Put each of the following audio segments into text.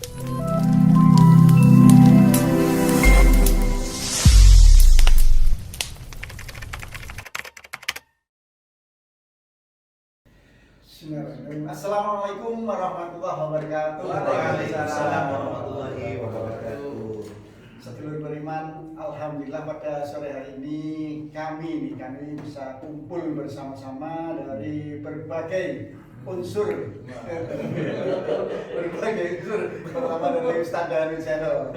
Assalamualaikum warahmatullahi wabarakatuh. Waalaikumsalam warahmatullahi wabarakatuh. Sedulur beriman, alhamdulillah pada sore hari ini kami bisa kumpul bersama-sama dari berbagai unsur, terutama dari Ustadz Danu Channel,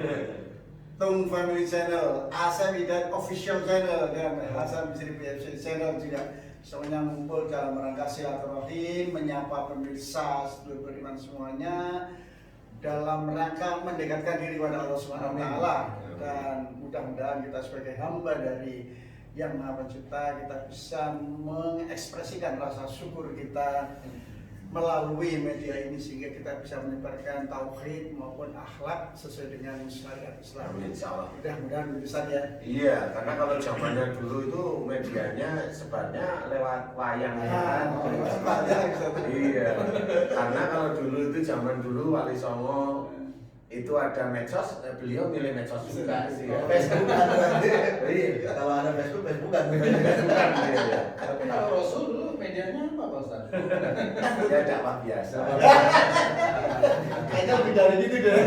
Tung Family Channel, Asam Hidayat Official Channel, dan Hasan Bisri PFC Channel juga. Semuanya ngumpul dalam rangka silaturahim, menyapa pemirsa sedulur beriman semuanya dalam rangka mendekatkan diri kepada Allah Subhanahu wa taala, dan mudah-mudahan kita sebagai hamba dari Yang Maha Pencipta kita bisa mengekspresikan rasa syukur kita melalui media ini sehingga kita bisa menyebarkan tauhid maupun akhlak sesuai dengan syariat Islam. Insyaallah. Mudah-mudahan bisa ya. Iya, karena kalau zamannya dulu itu medianya sebenarnya lewat wayang kan. Iya. Karena kalau dulu itu zaman dulu Wali Songo itu ada medsos, beliau milih medsos juga sih. Facebook kan berarti. Iya. Kalau ada Facebook kan. Tapi kalau Rasul dulu medianya apa Pak Ustaz? Ya dakwah biasa. Kayaknya lebih dari itu deh.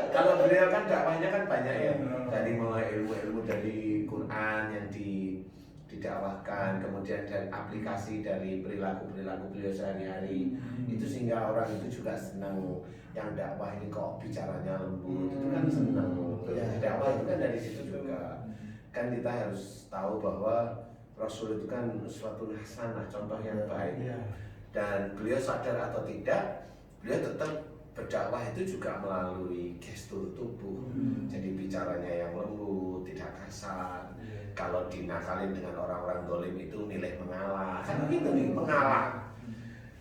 Kalau beliau kan dakwahnya kan banyak ya. Dari mulai ilmu-ilmu dari Quran yang didakwahkan, kemudian dari aplikasi dari perilaku beliau sehari-hari. Itu sehingga orang itu juga senang, yang dakwah ini kok bicaranya lembut, itu kan senang. Dakwah itu kan dari situ juga. Kan kita harus tahu bahwa Rasul itu kan suatu hasanah, contoh yang baik. Dan beliau sadar atau tidak, beliau tetap berdakwah itu juga melalui gestur tubuh. Jadi bicaranya yang lembut, tidak kasar. Kalau dinakalin dengan orang-orang dolim itu nilai mengalah. Kan begitu nih, mengalah.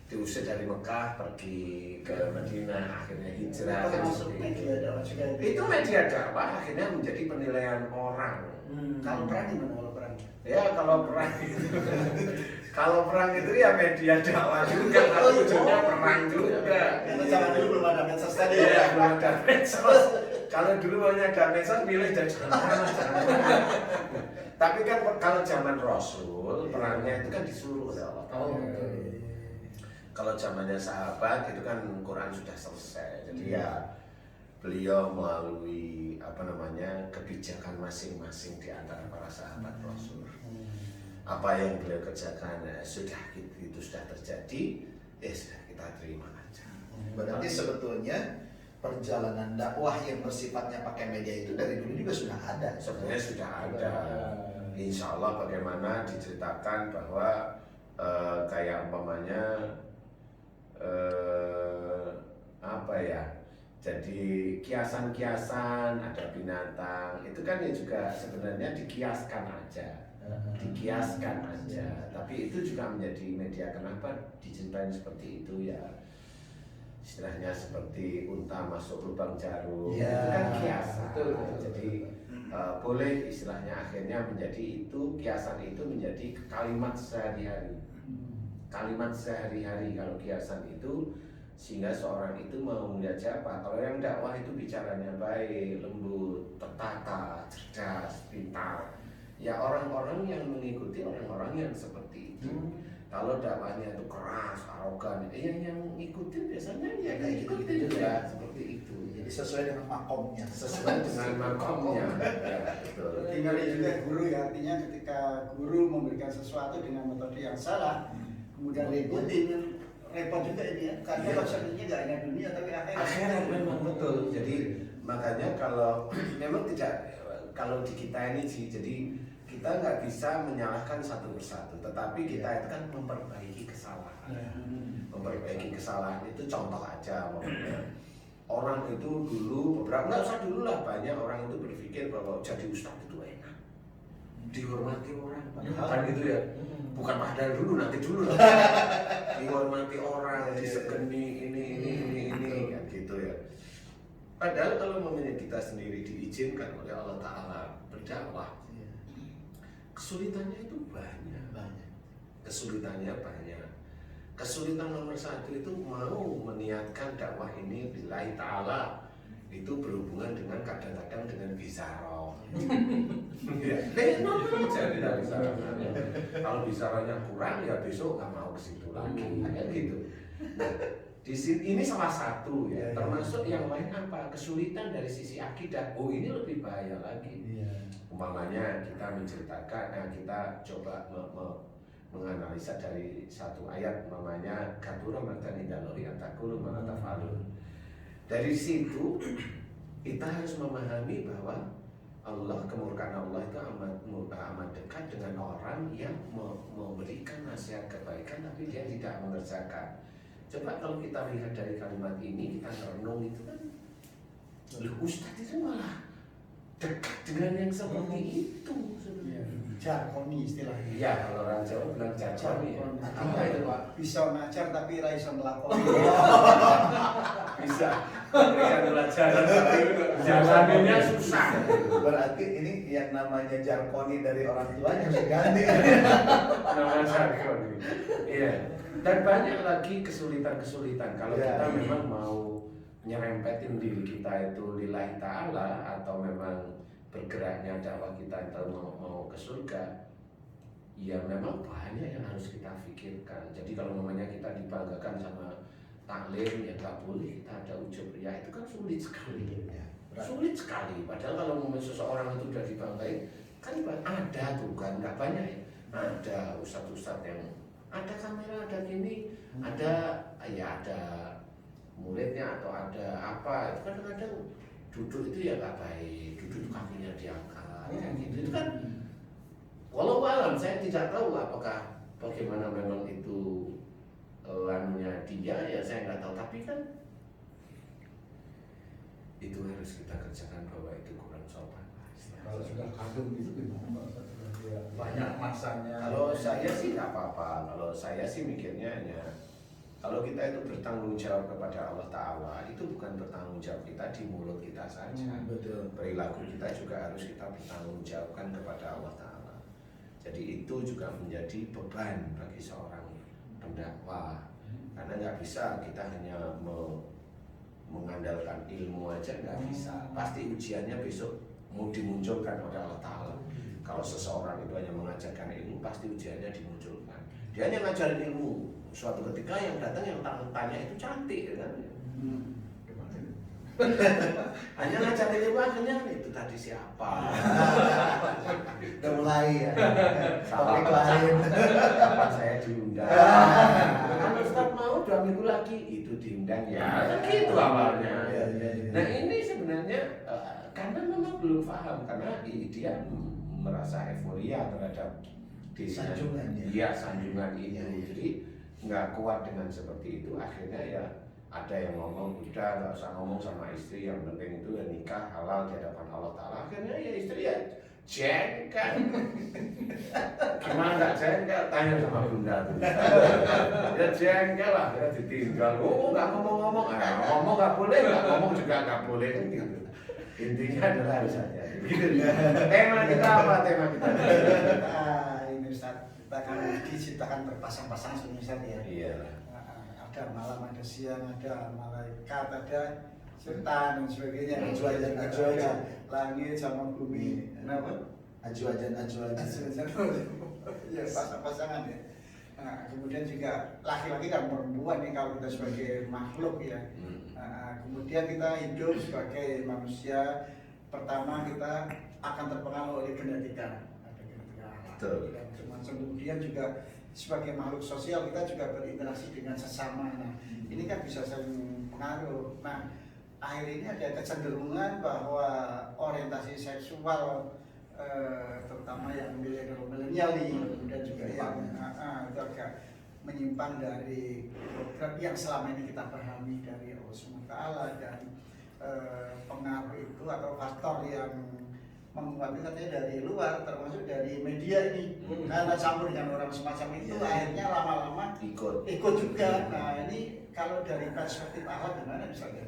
Diusir dari Mekah pergi ke Madinah, akhirnya hijrah. Itu media dakwah akhirnya menjadi penilaian orang. Kalau perang gimana kalau perang? Ya kalau perang itu, kalau perang itu ya media dakwah juga, kalau ujungnya perang juga. Karena zaman dulu belum ada medsos tadi. Iya, belum ada medsos. Kalau dulu hanya ada medsos, milih dari jangan. Tapi kan kalau zaman Rasul, perangnya itu kan disuruh oleh Allah. Kalau zamannya sahabat itu kan Quran sudah selesai, jadi ya beliau melalui kebijakan masing-masing di antara para sahabat Rasul. Apa yang beliau kerjakan sudah itu sudah terjadi, ya sudah kita terima aja. Berarti sebetulnya perjalanan dakwah yang bersifatnya pakai media itu dari dulu juga sudah ada. Sebenarnya sudah ada. Insya Allah bagaimana diceritakan bahwa kayak umpamanya jadi kiasan-kiasan, ada binatang, itu kan ya juga sebenarnya dikiaskan aja, tapi itu juga menjadi media. Kenapa diceritain seperti itu ya, istilahnya seperti unta masuk lubang jarum, itu kan kiasan. Jadi boleh istilahnya akhirnya menjadi itu, kiasan itu menjadi kalimat sehari-hari. Kalau kiasan itu, sehingga seorang itu mau melihat siapa. Kalau yang dakwah itu bicaranya baik, lembut, tertata, cerdas, pintar, ya orang-orang yang mengikuti orang-orang yang seperti itu. Kalau dakwahnya itu keras, arogan, yang ngikutin biasanya ya kayak gitu juga, seperti itu. Jadi sesuai dengan makomnya. Ya, betul. Tinggal juga guru ya, artinya ketika guru memberikan sesuatu dengan metode yang salah, kemudian diikutin, repot juga ini ya, karena konsepnya nggak hanya dunia tapi akhirat. Memang betul. Jadi makanya kalau memang tidak, kalau di kita ini sih, jadi kita nggak bisa menyalahkan satu persatu, tetapi kita itu kan memperbaiki kesalahan. Memperbaiki kesalahan itu contoh aja, orang itu dulu beberapa, nggak usah dulu lah, banyak orang itu berpikir bahwa jadi ustadz itu enak, dihormati orang, kan gitu ya. Bukan padahal dulu, nanti dulu lah. Dihormati orang, disegeni ini kan gitu ya. Padahal kalau memang kita sendiri diizinkan oleh Allah Ta'ala berdakwah, kesulitannya itu banyak. kesulitan nomor satu itu mau meniatkan dakwah ini lillahi ta'ala, itu berhubungan dengan kadang-kadang dengan bisaroh. Ya, normal aja tidak bisaroh. Kalau bisarohnya kurang ya besok nggak mau ke situ lagi, kayak gitu. Nah, di sini ini salah satu ya, termasuk yang lain apa? Kesulitan dari sisi akidah. Oh, ini lebih bahaya lagi. Umpamanya kita menceritakan, kita coba menganalisa dari satu ayat, namanya kabura matan indallahi an taqulu ma la taf'alun. Dari situ kita harus memahami bahwa Allah, kemurkaan Allah itu amat dekat dengan orang yang memberikan nasihat kebaikan tapi dia tidak mengerjakan. Coba kalau kita lihat dari kalimat ini, kita merenung itu kan, loh, Ustadz itu malah dekat dengan yang seperti itu sebenarnya. Jarkoni istilahnya. Iya, kalau orang Jawa bilang jarkoni. Apa itu Pak? Bisa ngajar tapi ra iso nglakoni. Bisa memberikan pelajaran tapi jalannya susah. Berarti ini yang namanya jarkoni dari orang tuanya harus diganti. Nama jarkoni. Iya. Dan banyak lagi kesulitan-kesulitan kalau kita memang mau nyerempetin diri kita itu lillahi ta'ala, atau memang bergeraknya dakwah kita itu mau ke surga, ya memang banyak yang harus kita pikirkan. Jadi kalau namanya kita dibanggakan sama taklim, ya nggak boleh kita ada ujub ria, itu kan sulit sekali. Sulit sekali. Padahal kalau seseorang itu udah dibanggain, kan ada tuh kan, nggak banyak ya. Ada ustadz-ustadz yang ada kamera, ada gini, ada muridnya atau ada apa, itu kadang-kadang duduk itu ya nggak baik, duduk kakinya diangkat, kayak gitu. Itu kan, walau alam saya tidak tahu apakah bagaimana memang itu anunya dia, ya saya nggak tahu. Tapi kan itu harus kita kerjakan, bahwa itu kurang sopan. Kalau sudah kagum gitu gimana? Banyak masanya. Kalau saya sih nggak apa-apa. Kalau saya sih mikirnya hanya, kalau kita itu bertanggung jawab kepada Allah Ta'ala, itu bukan bertanggung jawab kita di mulut kita saja. Betul. Perilaku kita juga harus kita bertanggung jawabkan kepada Allah Ta'ala. Jadi itu juga menjadi beban bagi seorang pendakwah. Karena nggak bisa kita hanya mengandalkan ilmu aja, nggak bisa. Pasti ujiannya besok mau dimunculkan oleh Allah Ta'ala. Kalau seseorang itu hanya mengajarkan ilmu, pasti ujiannya dimunculkan. Dia hanya ngajarin ilmu, suatu ketika yang datang yang tanya itu cantik, kan? Hanya ngajarin ilmu, akhirnya itu tadi siapa? Udah mulai ya. Topik lain. Kapan saya diundang? Kan Ustaz mau 2 minggu lagi itu diundang ya. Kan gitu awalnya. Nah ini sebenarnya karena memang belum paham, karena dia merasa euforia terhadap Sanjungannya. Iya, sanjungan itu. Jadi nggak kuat dengan seperti itu. Akhirnya ya ada yang ngomong, udah nggak usah ngomong sama istri, yang penting itu ya nikah halal di hadapan Allah Ta'ala. Akhirnya ya istri ya jengkel. Gimana nggak jengkel? Tanya sama bunda tuh. Ya jengkel lah, ya ditinggal. Oh nggak ngomong-ngomong, ngomong nggak boleh, nggak ngomong juga nggak boleh, kan gitu. Intinya adalah harus hati-hati. Gitu. Tema kita apa? Tema kita? Ini Ustaz, kita akan diciptakan berpasang-pasang Ustaz ya. Iya. Ada malam, ada siang, ada malaikat, ada setan dan sebagainya. Ajuajan. Langit sama bumi. Kenapa? Ajuajan. Ya, pasang-pasangan ya. Nah, kemudian juga laki-laki dan perempuan nih kalau kita sebagai makhluk ya. Kemudian kita hidup sebagai manusia. Pertama kita akan terpengaruh oleh genetika. Ada genetika Betul. Kemudian juga sebagai makhluk sosial kita juga berinteraksi dengan sesama. Nah, ini kan bisa saling pengaruh. Nah, akhir ini ada kecenderungan bahwa orientasi seksual terutama yang milenial nih, kemudian juga yang itu agak menyimpang dari program yang selama ini kita pahami dari Allah SWT, dan pengaruh itu atau faktor yang menguatkan katanya dari luar, termasuk dari media ini, karena campur dengan orang semacam itu, akhirnya lama-lama ikut juga. Nah ini kalau dari perspektif Allah gimana misalnya?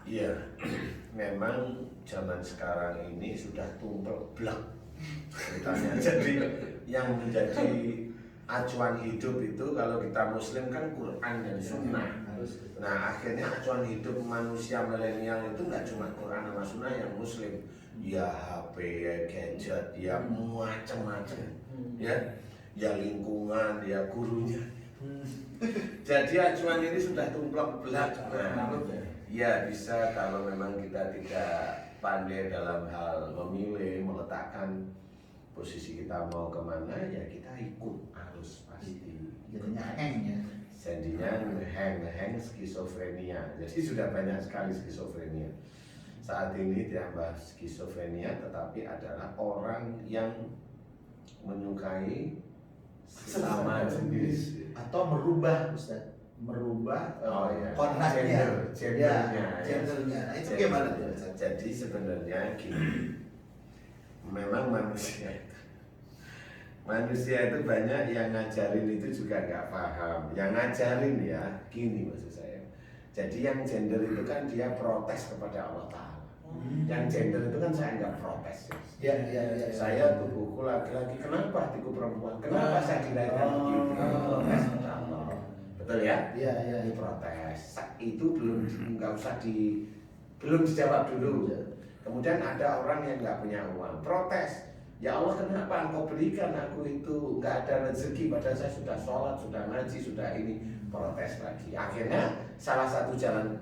Iya, memang zaman sekarang ini sudah tumpel blak ceritanya. Jadi yang menjadi acuan hidup itu kalau kita muslim kan Quran dan Sunnah. Nah akhirnya acuan hidup manusia milenial itu nggak cuma Quran sama Sunnah yang muslim, ya HP, ya gadget, ya macam-macam, ya lingkungan, ya gurunya. Jadi acuan ini sudah tumplek belak. Nah, ya bisa kalau memang kita tidak pandai dalam hal memilih, meletakkan posisi kita mau kemana, ya kita ikut arus pasti. Jadinya hang ya. Jadinya hang skizofrenia. Jadi sudah banyak sekali skizofrenia. Saat ini ditambah skizofrenia, tetapi adalah orang yang menyukai sesama jenis. Atau merubah Ustaz, konatnya, gendernya. Nah, itu gimana tuh? Jadi sebenarnya gini, memang manusia itu banyak yang ngajarin itu juga nggak paham. Yang ngajarin ya gini maksud saya. Jadi yang gender itu kan dia protes kepada Allah Ta'ala. Yang gender itu kan saya nggak protes. Ya. Saya tubuhku laki-laki, kenapa hatiku perempuan? Kenapa saya dilahirkan begitu? Protes kepada Allah. Betul ya? Iya. Ini protes. Itu belum dijawab dulu. Kemudian ada orang yang nggak punya uang, protes. Ya Allah, kenapa Engkau berikan aku itu nggak ada rezeki? Padahal saya sudah sholat, sudah ngaji, sudah ini. Protes lagi. Akhirnya salah satu jalan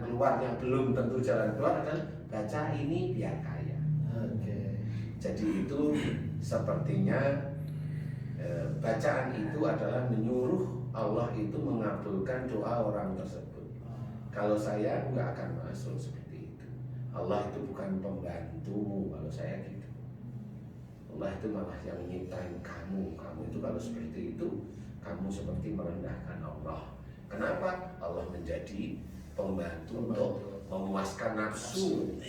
keluar yang belum tentu jalan keluar adalah baca ini biar kaya. Oke. Jadi itu sepertinya bacaan itu adalah menyuruh Allah itu mengabulkan doa orang tersebut. Kalau saya nggak akan masuk seperti itu. Allah itu bukan pembantumu kalau saya gitu. Allah itu malah yang nyiptain kamu. Kamu itu kalau seperti itu, kamu seperti merendahkan Allah. Kenapa? Allah menjadi pembantu untuk memuaskan nafsu.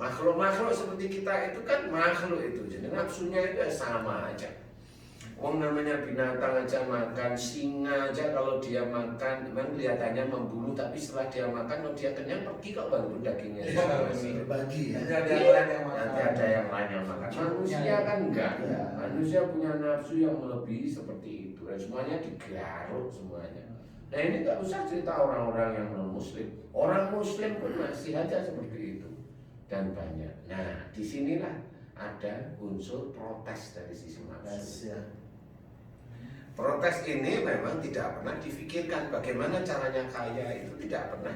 Makhluk-makhluk seperti kita itu kan makhluk itu. Jadi nafsunya itu sama aja. Wong namanya binatang aja makan, singa aja kalau dia makan memang kelihatannya membunuh, tapi setelah dia makan kalau dia kenyang pergi kok walaupun dagingnya masih berbagi ya. Nanti ada yang lain yang makan. Manusia kan enggak. Manusia punya nafsu yang melebihi seperti itu. Dan semuanya digaruk semuanya. Nah ini nggak usah cerita orang-orang yang non muslim. Orang muslim pun masih aja seperti itu dan banyak. Nah disinilah ada unsur protes dari sisi nafsu. Protes ini memang tidak pernah difikirkan bagaimana caranya kaya itu tidak pernah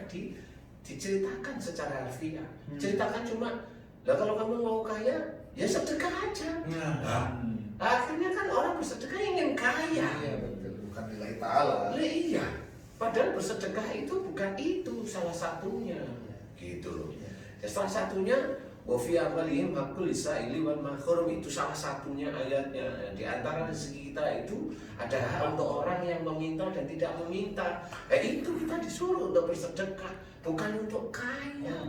diceritakan secara harfiah. Ceritakan cuma, lah kalau kamu mau kaya ya sedekah aja. Akhirnya kan orang bersedekah ingin kaya. Iya betul, bukan nilai ta'ala. Iya. Padahal bersedekah itu bukan itu salah satunya, gitu loh. Ya, salah satunya wafi amalihim hakul lisaili wal mahrum, itu salah satunya ayatnya. Di antara rezeki kita itu ada hak untuk orang yang meminta dan tidak meminta. Itu kita disuruh untuk bersedekah, bukan untuk kaya.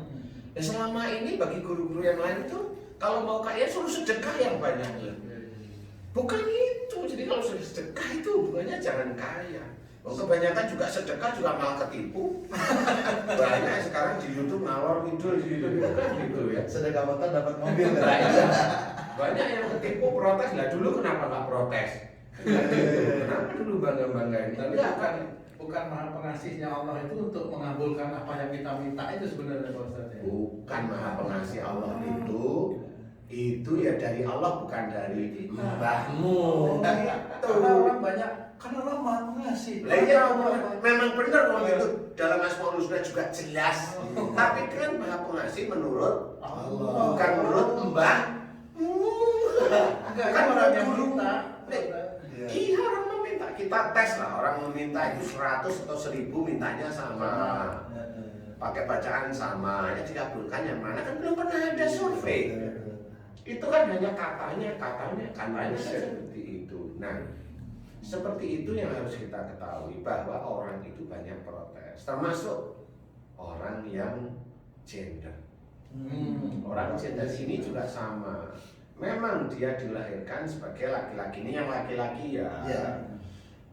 Ya, selama ini bagi guru-guru yang lain itu kalau mau kaya suruh sedekah yang banyak. Bukan itu. Jadi kalau sudah sedekah itu hubungannya jangan kaya. Kebanyakan juga sedekah juga malah ketipu. Banyak sekarang di YouTube ngalor ngidul di YouTube itu kan gitu ya. Sedekah motor dapat mobil. Banyak yang ketipu protes. Lah dulu kenapa nggak protes? Kenapa dulu bangga-banggain? Tapi bukan maha pengasihnya Allah itu untuk mengabulkan apa yang kita minta itu sebenarnya Pak Ustaz ya. Bukan maha pengasih Allah itu ya dari Allah, bukan dari mbahmu. Karena orang banyak, karena Allah maha pengasih. Lah iya, memang benar orang itu dalam Asmaul Husna juga jelas. Tapi kan maha pengasih menurut Allah, bukan menurut mbahmu. Kan orang yang minta. Iya, orang meminta. Kita tes lah, orang meminta itu 100 atau 1000 mintanya sama. Pakai bacaan sama, ya dikabulkan yang mana kan belum pernah ada survei. Itu kan hanya katanya seperti itu. Nah, seperti itu yang harus kita ketahui, bahwa orang itu banyak protes, termasuk orang yang gender. Orang gender ini juga sama. Memang dia dilahirkan sebagai laki-laki, ini yang laki-laki ya.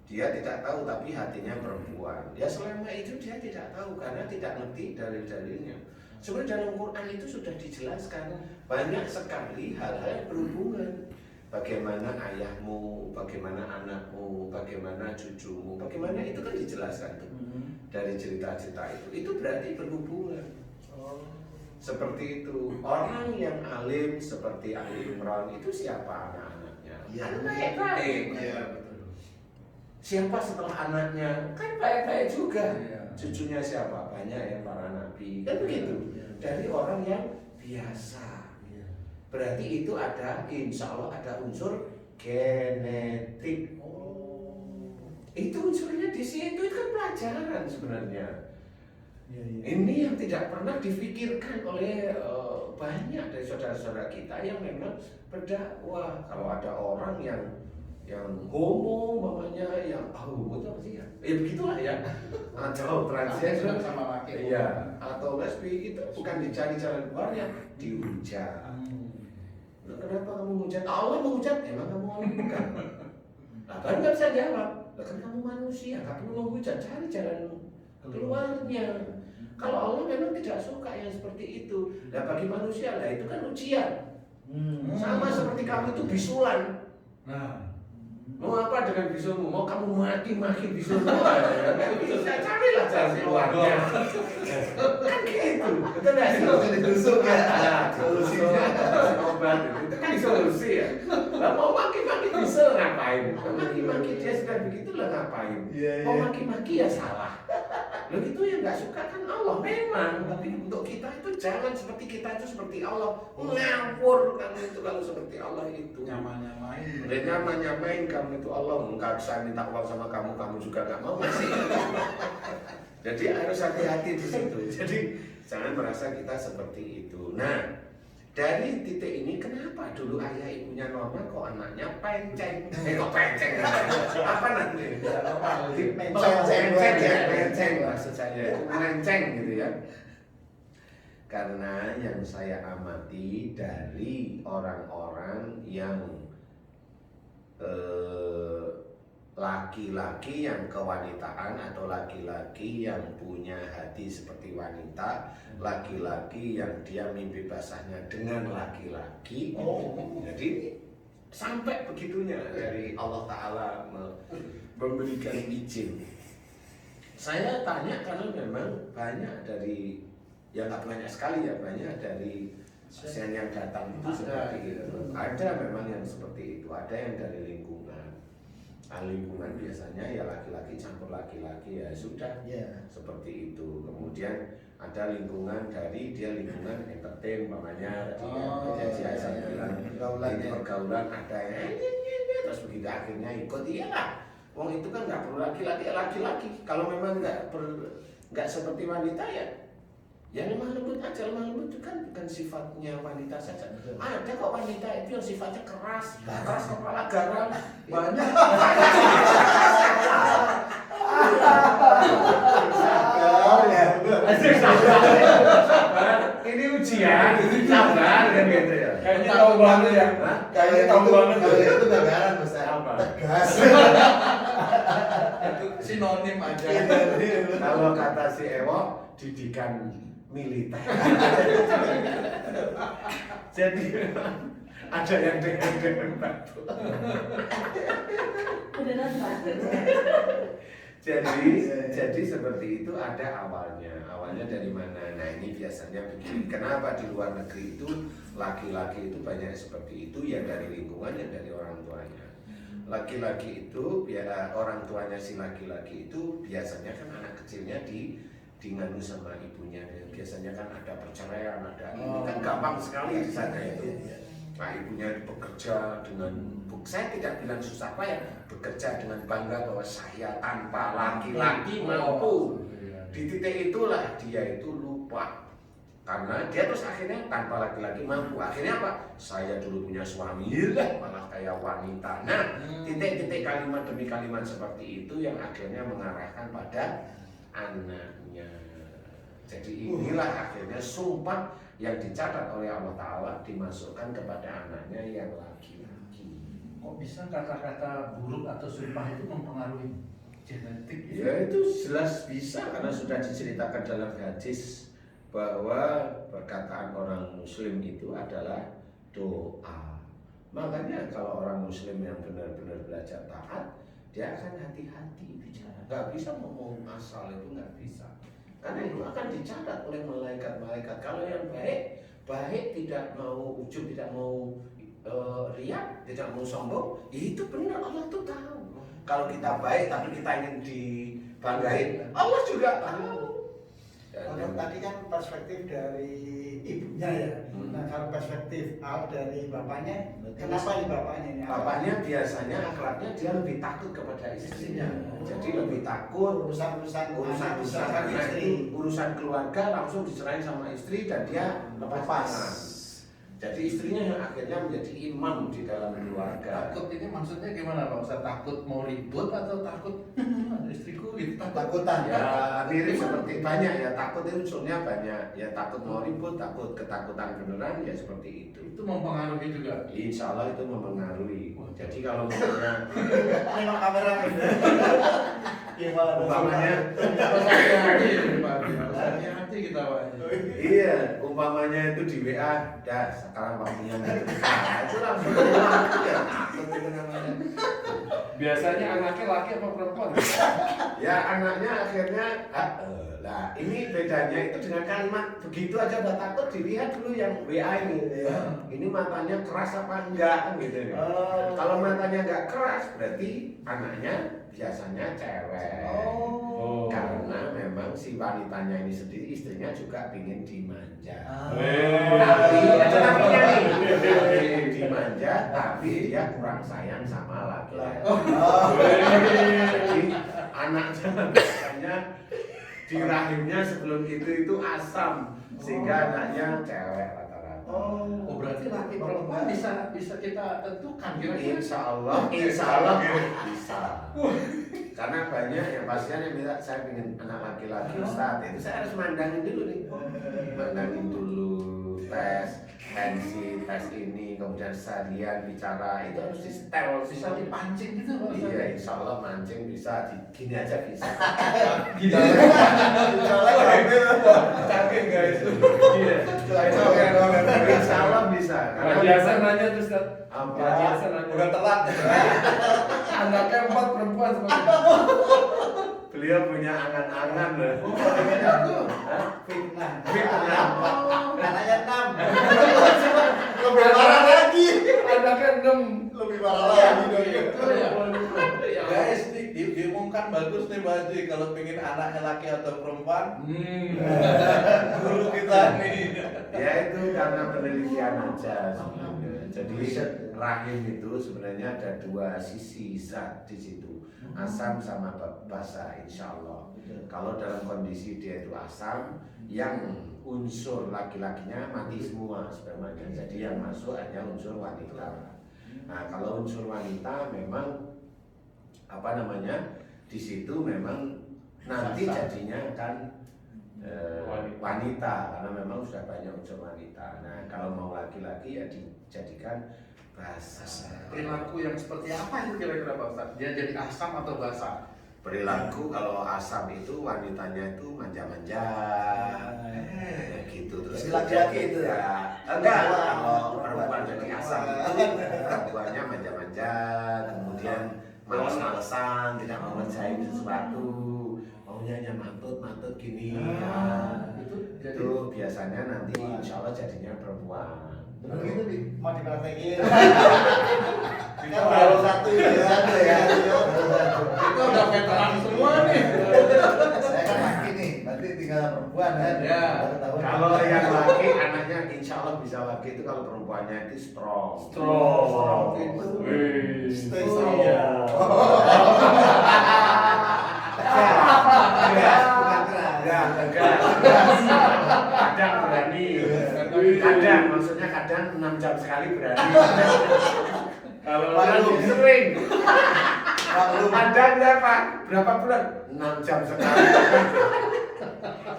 Dia tidak tahu tapi hatinya perempuan. Ya selama itu dia tidak tahu karena tidak ngerti dalil-dalilnya. Sebenarnya dalam Quran itu sudah dijelaskan banyak sekali hal-hal yang berhubungan. bagaimana ayahmu, bagaimana anakmu, bagaimana cucumu, bagaimana itu kan dijelaskan tuh dari cerita-cerita itu. Itu berarti berhubungan. Seperti itu. Orang yang alim seperti Ali Imran itu siapa anak-anaknya? Ya. Kan baik-baik. Iya, betul. Siapa setelah anaknya? Kan baik-baik juga. Iya. Cucunya siapa? Banyak ya para nabi. Kan begitu. Dari orang yang biasa. Berarti itu ada, insya Allah ada unsur genetik. Itu unsurnya di situ, itu kan pelajaran sebenarnya. Ini yang tidak pernah difikirkan oleh banyak dari saudara-saudara kita yang memang berdakwah. Kalau ada orang yang homo, mamanya yang homo itu apa sih ya? Begitulah ya. Atau transgender sama laki. iya, atau lesbi itu bukan dicari jalan keluarnya, dihujat. Nah, kenapa kamu menghujat? Allah menghujat, emang kamu Allah bukan? Nah, kan nggak bisa jawab. Lah kan kamu manusia, nggak perlu menghujat, cari jalan keluarnya. Kalau Allah memang tidak suka yang seperti itu. Nah, bagi manusia lah itu kan ujian. Sama seperti kamu itu bisulan. Nah, Mau apa dengan bisulmu? Mau kamu maki-maki bisulmu? Nggak bisa, carilah jalan keluarnya. Kan gitu, betul nggak sih? Ditusuk ya. Solusinya obat itu kan solusi ya. Lah mau maki-maki bisul ngapain? Maki-maki dia sudah begitu lah ngapain? Mau maki-maki ya salah. Lo gitu ya nggak suka kan Allah memang, tapi untuk kita itu jangan seperti kita itu seperti Allah. Ngawur kamu itu kalau seperti Allah itu. nyamain. Dan nyamain kamu itu Allah, enggak saya minta uang sama kamu, kamu juga nggak mau masih. Jadi harus hati-hati di situ. Jadi jangan merasa kita seperti itu. Nah, dari titik ini kenapa dulu ayah ibunya normal kok anaknya penceng? Kok penceng? Apa nanti? Penceng maksud saya itu melenceng gitu ya. Karena yang saya amati dari orang-orang yang laki-laki yang kewanitaan atau laki-laki yang punya hati seperti wanita, laki-laki yang dia mimpi basahnya dengan laki-laki. Jadi sampai begitunya dari Allah Ta'ala memberikan izin. Saya tanya karena memang banyak dari, ya nggak banyak sekali ya, banyak dari pasien yang datang itu seperti itu. Ada memang yang seperti itu, ada yang dari lingkungan. Lingkungan biasanya ya laki-laki campur laki-laki ya sudah seperti itu. Kemudian ada lingkungan dari dia lingkungan entertain namanya, jadi saya bilang ini pergaulan ada yang terus begitu akhirnya ikut, iyalah. Wong itu kan nggak perlu laki-laki. Kalau memang nggak seperti wanita ya lemah lembut aja. Lemah lembut itu kan bukan sifatnya wanita saja. Ada kok wanita itu yang sifatnya keras kepala garang banyak. Ini ujian, sabar kan gitu ya. Kayaknya tahu banget ya. Kayaknya tahu banget. Kalau itu gagaran besar. Apa? Tegas. Itu sinonim aja. Kalau kata si Ewo, didikan militer. Jadi ada yang dengan batu. Beneran Pak. Jadi seperti itu ada awalnya. Awalnya dari mana? Nah ini biasanya begini. Kenapa di luar negeri itu laki-laki itu banyak seperti itu? Ya dari lingkungan, ya dari orang tuanya. Laki-laki itu, orang tuanya si laki-laki itu biasanya kan anak kecilnya nganu sama ibunya. Biasanya kan ada perceraian, ada ini kan gampang sekali di sana itu. Nah ibunya bekerja dengan, saya tidak bilang susah payah, bekerja dengan bangga bahwa saya tanpa laki-laki mampu. Di titik itulah dia itu lupa, karena dia terus akhirnya tanpa laki-laki mampu. Akhirnya apa? Saya dulu punya suami, malah kayak wanita. Nah titik-titik kalimat demi kalimat seperti itu yang akhirnya mengarahkan pada anaknya. Jadi inilah akhirnya sumpah yang dicatat oleh Allah Ta'ala dimasukkan kepada anaknya yang laki-laki. Kok bisa kata-kata buruk atau sumpah itu mempengaruhi genetik? Ya itu jelas bisa, karena sudah diceritakan dalam hadis bahwa perkataan orang muslim itu adalah doa. Makanya kalau orang muslim yang benar-benar belajar taat, dia akan hati-hati bicara. Nggak bisa ngomong asal, itu nggak bisa. Karena itu akan dicatat oleh malaikat-malaikat. Kalau yang baik, tidak mau ujub, tidak mau riak, tidak mau sombong, itu benar, Allah tuh tahu. Kalau kita baik tapi kita ingin dibanggain, Allah juga tahu. Kalau tadi kan perspektif dari ibunya ya. Nah kalau perspektif dari bapaknya, kenapa nih bapaknya ini? Bapaknya biasanya akhlaknya dia lebih takut kepada istrinya. Jadi lebih takut urusan urusan istri. urusan keluarga langsung diserahin sama istri dan dia lepas. Jadi istrinya yang akhirnya menjadi imam di dalam keluarga. Takut ini maksudnya gimana Pak Ustaz? Takut mau ribut atau takut istriku gitu? Takutan. Ya mirip seperti banyak ya, takut itu unsurnya banyak. Ya takut mau ribut, takut ketakutan beneran ya seperti itu. Itu mempengaruhi juga. Insya Allah itu mempengaruhi. Jadi kalau misalnya Tengok kamera gitu. Gimana? umpamanya hati kita Pak. iya, umpamanya itu di WA, dah sekarang waktunya itu langsung keluar ya, takut itu namanya. Biasanya anaknya laki apa perempuan? Ya anaknya akhirnya, lah ini bedanya itu dengan kalimat begitu aja udah takut, dilihat dulu yang WA ini. Ini matanya keras apa enggak kan gitu. Kalau matanya enggak keras berarti anaknya biasanya cewek. Karena memang si wanitanya ini sendiri, istrinya juga ingin dimanja. Tapi ada tapinya nih, dimanja tapi dia kurang sayang sama laki-laki. Jadi anaknya biasanya di rahimnya sebelum itu asam, sehingga anaknya cewek rata-rata. Oh berarti laki perempuan bisa kita tentukan kira-kira. Insya Allah bisa. Karena banyak yang pasien yang minta saya ingin anak laki-laki Ustaz, itu saya harus mandangin dulu nih. Mandangin dulu, tes tensi, tes ini, kemudian seharian bicara, itu harus di setel. Bisa dipancing gitu Pak Ustaz. Iya, insya Allah mancing bisa, gini aja bisa. Canggih guys. Iya. Insya Allah bisa. Nah, biasa nanya tuh Ustaz. Apa? Biasa nanya. Udah telat. Anaknya 4 perempuan semua. Beliau punya angan-angan loh. Fitnah. Fitnah. Anaknya 6. Lebih parah lagi. Anaknya 6. Lebih parah lagi dong. Guys, diumumkan bagus nih Pak Haji kalau pengen anaknya laki atau perempuan. Guru kita nih. Ya itu karena penelitian aja sebenarnya. Jadi rahim itu sebenarnya ada 2 sisi zat di situ, asam sama basa, insya Allah. Kalau dalam kondisi dia itu asam, yang unsur laki-lakinya mati semua spermanya. Jadi yang masuk hanya unsur wanita. Nah kalau unsur wanita memang di situ memang nanti jadinya akan wanita karena memang sudah banyak unsur wanita. Nah kalau mau laki-laki ya dijadikan basa. Perilaku yang seperti apa itu kira-kira Pak Ustaz? Dia jadi asam atau basa? Perilaku kalau asam itu wanitanya itu manja-manja, gitu terus. Jadi laki-laki itu ya? Enggak, kalau perempuan jadi asam itu perempuannya manja-manja, kemudian males-malesan, tidak mau ngerjain sesuatu, maunya hanya mantut gini. Itu biasanya nanti insya Allah jadinya perempuan. Bener gitu Bi, mau dipraktekin. Kan baru satu ya. Itu udah veteran semua nih. Saya kan laki nih, berarti tinggal perempuan kan? Ya. Kalau yang laki anaknya insya Allah bisa laki, itu kalau perempuannya itu strong. Stay Oh, strong. iya. Enggak. Kadang berani. Kadang maksudnya kadang 6 jam sekali berani. Kalau Maklum. sering. Kadang berapa bulan? 6 jam sekali.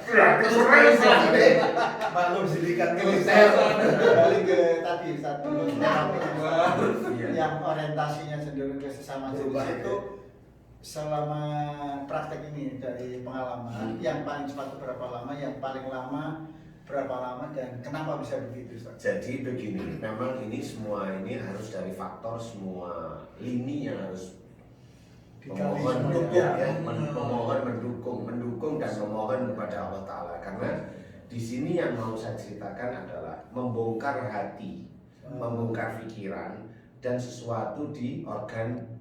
Berarti sering. Maklum sidikan Balik ke tadi satu Iya. yang orientasinya cenderung ke sesama Berubah, jenis itu selama praktek ini dari pengalaman yang paling cepat itu berapa lama, yang paling lama berapa lama dan kenapa bisa begitu Ustaz? Jadi begini, memang ini semua ini harus dari faktor semua lini yang harus Dikali memohon semua, ya, memohon mendukung dan memohon kepada Allah Taala, karena di sini yang mau saya ceritakan adalah membongkar hati, membongkar pikiran dan sesuatu di organ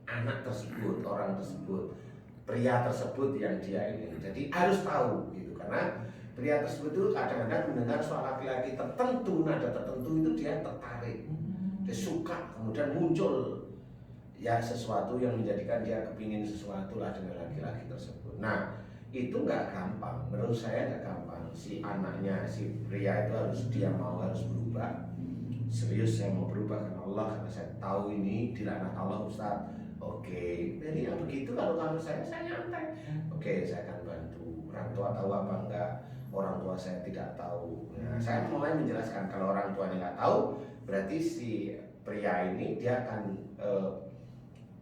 anak tersebut, orang tersebut, pria tersebut yang dia ini. Jadi harus tahu gitu, karena pria tersebut itu kadang-kadang mendengar suara laki-laki tertentu, nada tertentu itu dia tertarik, dia suka, kemudian muncul ya sesuatu yang menjadikan dia kepingin sesuatu lah dengan laki-laki tersebut. Nah itu nggak gampang, menurut saya nggak gampang. Si anaknya, si pria itu harus dia mau harus berubah. Serius saya mau berubah karena Allah, karena saya tahu ini dilaknat Allah Ustaz. Oke, jadi yang begitu kalau saya nyantai. Oke, saya akan bantu. Orang tua tahu apa enggak? Orang tua saya tidak tahu. Nah, saya mulai menjelaskan kalau orang tuanya nggak tahu, berarti si pria ini dia akan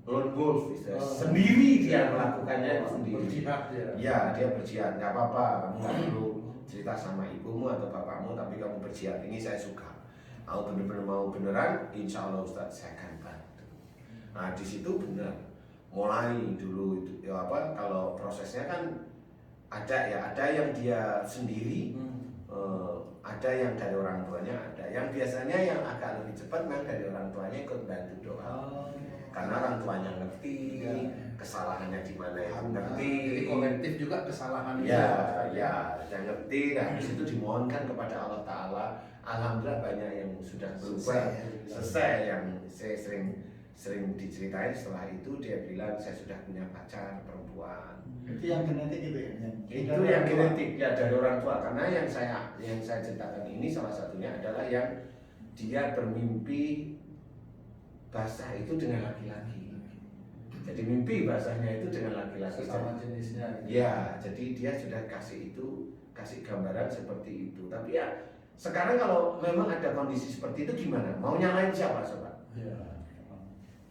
lone wolf, sendiri dia melakukannya itu sendiri. Berjihad ya. Ya, dia berjihad, nggak apa-apa, kamu nggak perlu cerita sama ibumu atau bapakmu, tapi kamu berjihad, ini saya suka. Mau beneran, insya Allah Ustaz saya akan bantu. Nah di situ benar, mulai dulu itu ya apa, kalau prosesnya kan ada yang dia sendiri, ada yang dari orang tuanya, ada yang biasanya yang agak lebih cepat memang dari orang tuanya ikut bantu doa. Karena orang tuanya ngerti kesalahannya di mana, yang ngerti. Jadi kolektif juga kesalahan. Ya, yang ngerti. Nah, di situ dimohonkan kepada Allah Taala. Alhamdulillah banyak yang sudah berubah. Selesai yang saya sering diceritain, setelah itu dia bilang saya sudah punya pacar perempuan. Itu yang genetik itu ya? Itu yang genetik ya, dari orang tua. Karena yang saya ceritakan ini salah satunya adalah yang dia bermimpi basah itu dengan laki-laki. Jadi mimpi basahnya itu dengan laki-laki. Sesama jenisnya. Ya, jadi dia sudah kasih gambaran seperti itu. Tapi ya sekarang kalau memang ada kondisi seperti itu gimana? Mau nyalain siapa sobat? Ya.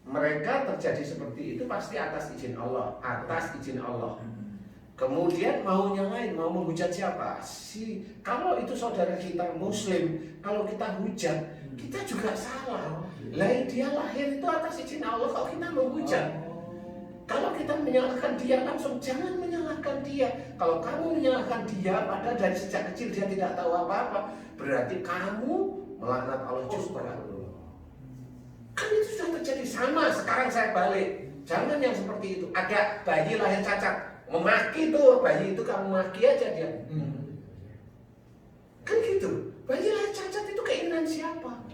Mereka terjadi seperti itu pasti atas izin Allah, Kemudian mau nyalain, mau menghujat siapa? Kalau itu saudara kita Muslim, kalau kita hujat, kita juga salah. Dia lahir itu atas izin Allah, kalau kita menghujat. Kalau kita menyalahkan dia langsung, jangan menyalahkan dia. Kalau kamu menyalahkan dia, padahal dari sejak kecil dia tidak tahu apa-apa, berarti kamu melaknat Allah justru. Kan itu sudah terjadi sama. Sekarang saya balik, jangan yang seperti itu. Ada bayi lahir cacat, memaki tuh bayi itu, kamu maki aja dia. Kan gitu. Bayi lahir cacat itu keinginan siapa?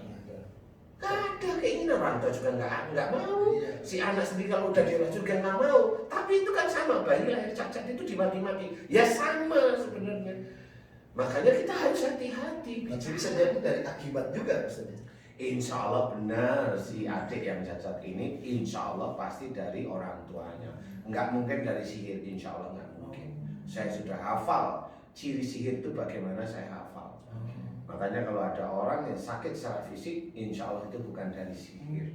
Gak ada keinginan, orang tua juga nggak mau. Si anak sendiri kalau udah dewasa juga nggak mau. Tapi itu kan sama, bayi lahir cacat itu dimaki-maki. Ya sama sebenarnya. Makanya kita harus hati-hati. Jadi bisa jadi dari akibat juga maksudnya. Insya Allah benar, si adik yang cacat ini insya Allah pasti dari orang tuanya. Nggak mungkin dari sihir, insya Allah nggak mungkin. Saya sudah hafal ciri sihir itu bagaimana, saya hafal. Makanya kalau ada orang yang sakit secara fisik, insya Allah itu bukan dari sihir,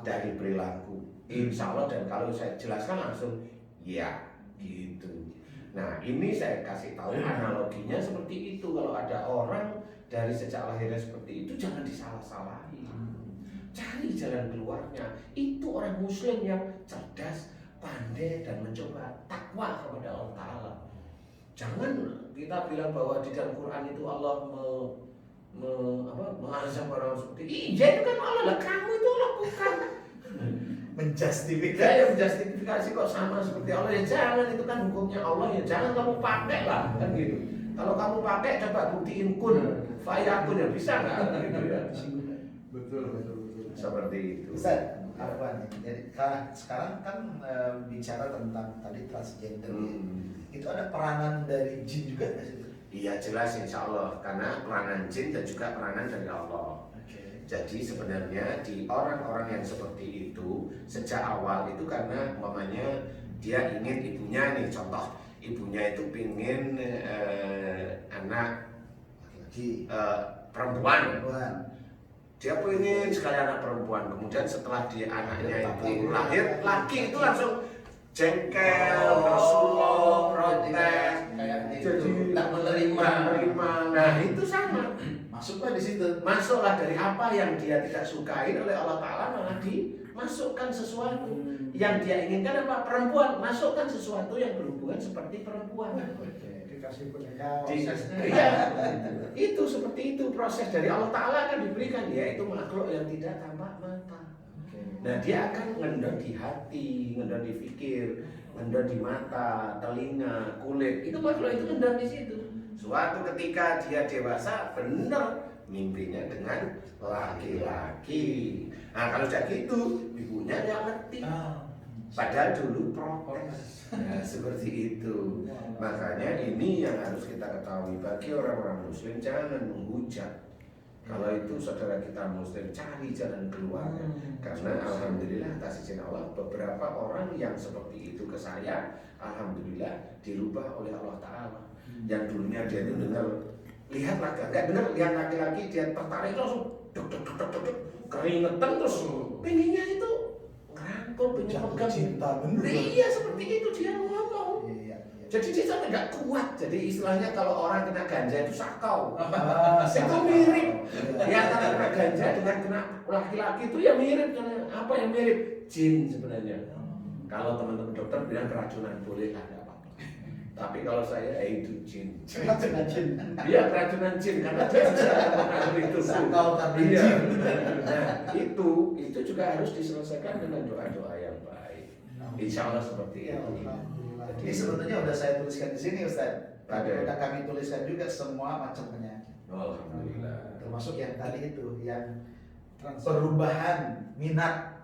dari perilaku. Insya Allah, dan kalau saya jelaskan langsung, ya gitu. Nah ini saya kasih tahu analoginya seperti itu. Kalau ada orang dari sejak lahirnya seperti itu, jangan disalah-salahi. Cari jalan keluarnya. Itu orang Muslim yang cerdas, pandai, dan mencoba takwa kepada Allah Ta'ala. Jangan kita bilang bahwa di dalam Quran itu Allah mengazab orang seperti iya, itu kan Allah lah, kamu itu Allah bukan. Menjustifikasi kok sama seperti Allah, ya jangan, itu kan hukumnya Allah, ya jangan kamu pakai lah, kan gitu. Kalau kamu pakai coba buktiin kun, fayakun, ya bisa nggak gitu ya. Betul. Seperti itu. Ustaz, apa nih? Jadi sekarang kan bicara tentang tadi transgender. Itu ada peranan dari jin juga nggak sih? Iya jelas insya Allah, karena peranan jin dan juga peranan dari Allah. Jadi sebenarnya di orang-orang yang seperti itu sejak awal itu karena umpamanya dia ingin ibunya nih, contoh ibunya itu pingin anak perempuan. Dia pengen sekali anak perempuan, kemudian setelah dia anaknya itu lahir laki itu langsung jengkel, bersuara, protes, jadi tidak menerima menerima. Nah itu sama. Masuklah di situ. Masuklah dari apa yang dia tidak sukain oleh Allah Ta'ala, malah dimasukkan sesuatu yang dia inginkan. Apa? Perempuan, masukkan sesuatu yang berhubungan seperti perempuan. Dikasih boneka. Iya, itu seperti itu proses dari Allah Ta'ala akan diberikan, yaitu makhluk yang tidak tampak mata. Nah dia akan ngendon di hati, ngendon di fikir, ngendon di mata, telinga, kulit. Itu makhluk itu ngendon di situ. Suatu ketika dia dewasa, benar mimpinya dengan laki-laki. Nah kalau sudah gitu, ibunya nggak ngerti. Padahal dulu protes. Ya, seperti itu. Makanya ini yang harus kita ketahui bagi orang-orang Muslim, jangan menghujat. Kalau itu saudara kita Muslim, cari jalan keluarnya. Karena alhamdulillah atas izin Allah, beberapa orang yang seperti itu ke saya, alhamdulillah dirubah oleh Allah Ta'ala. Yang dulunya dia itu dengar, lihat laki-laki dia tertarik langsung keringetan terus pinggirnya itu ngerangkul, pengen pegang. Cinta bener. Iya seperti itu dia ngomong. Jadi dia sampai nggak kuat. Jadi istilahnya kalau orang kena ganja itu sakau. Itu mirip. Ya antara kena ganja dengan kena laki-laki itu ya mirip. Karena apa yang mirip? Jin sebenarnya. Kalau teman-teman dokter bilang keracunan, boleh lah, nggak apa-apa. Tapi kalau saya itu jin. Keracunan jin. Iya keracunan jin karena dia bisa mengakhiri tubuh. Sakau karena Iya. jin. Nah itu juga harus diselesaikan dengan doa-doa yang baik. Insya Allah seperti Ya, itu. Ini sebetulnya udah saya tuliskan di sini Ustaz. Ada. Udah kami tuliskan juga semua macam penyakit. Alhamdulillah. Termasuk yang tadi itu, yang Trans- perubahan minat.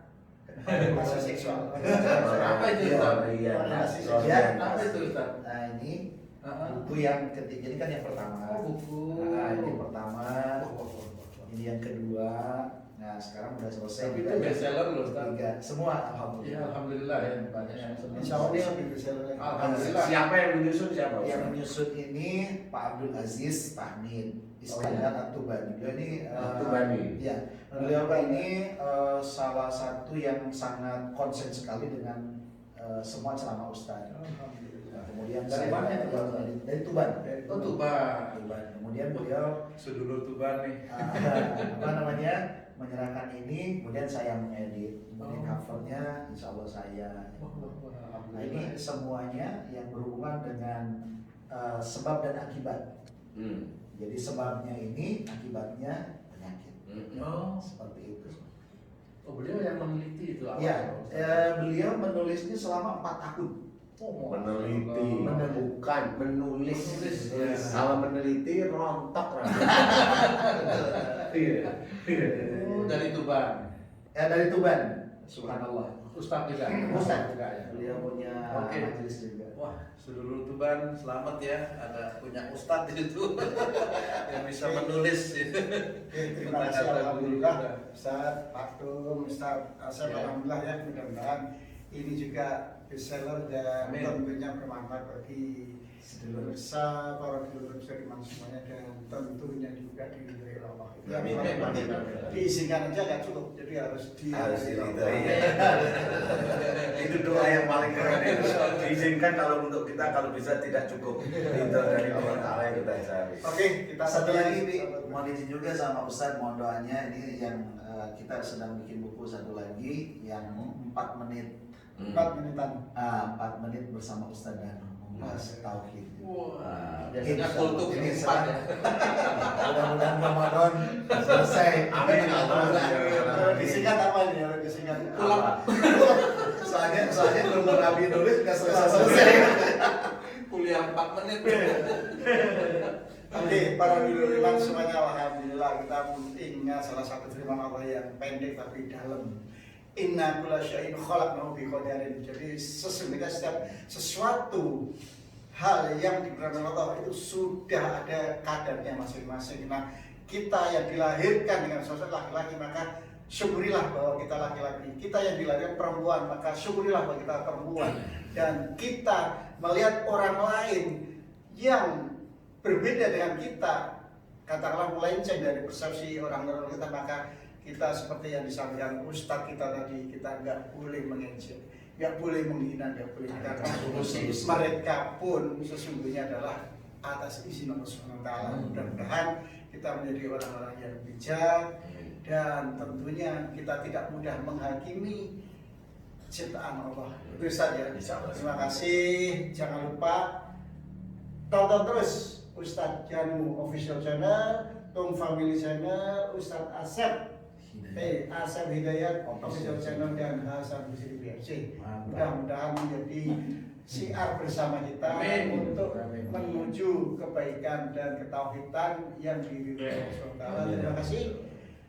Masa seksual. Apa itu, Ustaz? Iya. Ya, Apa itu, Ustaz? Nah ini buku yang ketiga, ini kan yang pertama. Buku. Nah ini yang pertama, ini yang kedua. Nah sekarang udah selesai. Tapi juga itu yang bestseller loh, Ustaz. ketiga. Semua Ya, alhamdulillah. alhamdulillah ya, banyak yang senang. Insya Allah dia lebih bisa lagi. Alhamdulillah. Siapa yang menyusun siapa? Yang menyusun ini Pak Abdul Aziz Fahmin Iskandar At-Tubani. Beliau ini At-Tubani. ya, beliau ini salah satu yang sangat konsen sekali dengan semua ceramah Ustaz. Nah, kemudian Dari mana itu, Pak? Dari Tuban. Oh, Tuban. Tuban. Kemudian beliau Sedulur Tuban nih. apa namanya menyerahkan ini, kemudian saya mengedit, kemudian covernya Insya Allah saya. Nah ini semuanya yang berhubungan dengan sebab dan akibat. Jadi sebabnya ini, akibatnya penyakit. Oh, Seperti itu. oh beliau yang meneliti itu. Ya, beliau menulisnya selama 4 tahun. Meneliti, bukan menulis. Menulis. Ya. Kalau meneliti rontok lah. Iya. Oh, dari Tuban. Ya dari Tuban. Subhanallah. Ustaz juga. Ustaz juga ya. Beliau punya Oke. majelis juga. Wah, sedulur Tuban selamat ya, ada punya ustadz di situ yang bisa menulis. Terima kasih alhamdulillah Ustaz Pak Tum, Ustaz Asep, Ya. alhamdulillah ya, mudah-mudahan ini juga bestseller dan Amin. tentunya bermanfaat bagi sedulur besar, para sedulur besar di mana semuanya, dan tentunya juga diridhoi Allah. Itu yang Amin, paling amin, penting. amin. Diizinkan aja nggak cukup, jadi harus Harus diridhoi diridhoi. Allah. Itu doa yang paling keren itu. Diizinkan kalau untuk kita kalau bisa tidak cukup. Itu dari Allah Taala yang kita cari. Oke, kita Satu lagi nih, Bi, mohon izin juga sama Ustadz, mohon doanya ini yang kita sedang bikin buku satu lagi yang 4 menit 4 menitan. 4 menit bersama Ustadz Danu membahas tauhid. Wah, Ini biasanya kultum ini ini serang. ya. Mudah-mudahan Ramadan selesai. Amin ya Allah. Disingkat apa ini? Disingkat. Pulang. Soalnya belum Rabi nulis nggak selesai. Kuliah 4 menit. Oke, para dulur semuanya, alhamdulillah kita ingat salah satu firman Allah yang pendek tapi dalam. Inna kulla syai'in khalaqnahu biqadarin. Jadi sesungguhnya setiap sesuatu hal yang diberikan Allah itu sudah ada kadarnya masing-masing. Nah, kita yang dilahirkan dengan sosok laki-laki, maka syukurilah bahwa kita laki-laki. Kita yang dilahirkan perempuan, maka syukurilah bahwa kita perempuan. Dan kita melihat orang lain yang berbeda dengan kita, katakanlah melenceng dari persepsi orang-orang kita, maka kita seperti yang disampaikan Ustadz kita tadi, kita nggak boleh mengejek, nggak boleh menghina, nggak boleh, karena mereka pun sesungguhnya adalah atas izin Allah Subhanahu wa taala. Mudah-mudahan kita menjadi orang-orang yang bijak dan tentunya kita tidak mudah menghakimi ciptaan Allah. Itu saja. Terima kasih. Jangan lupa tonton terus Ustadz Janu Official Channel, Tung Family Channel, Ustadz Asep Hidayat Official Channel dan Hasan Bisri PFC. Mudah-mudahan menjadi syiar bersama kita untuk menuju kebaikan dan ketauhidan yang diridhoi Allah. Terima kasih.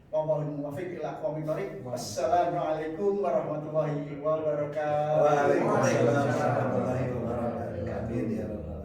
Wallahul muwaffiq ila aqwamit thoriq. Wassalamualaikum warahmatullahi wabarakatuh. Waalaikumsalam warahmatullahi wabarakatuh. Amin ya rabbal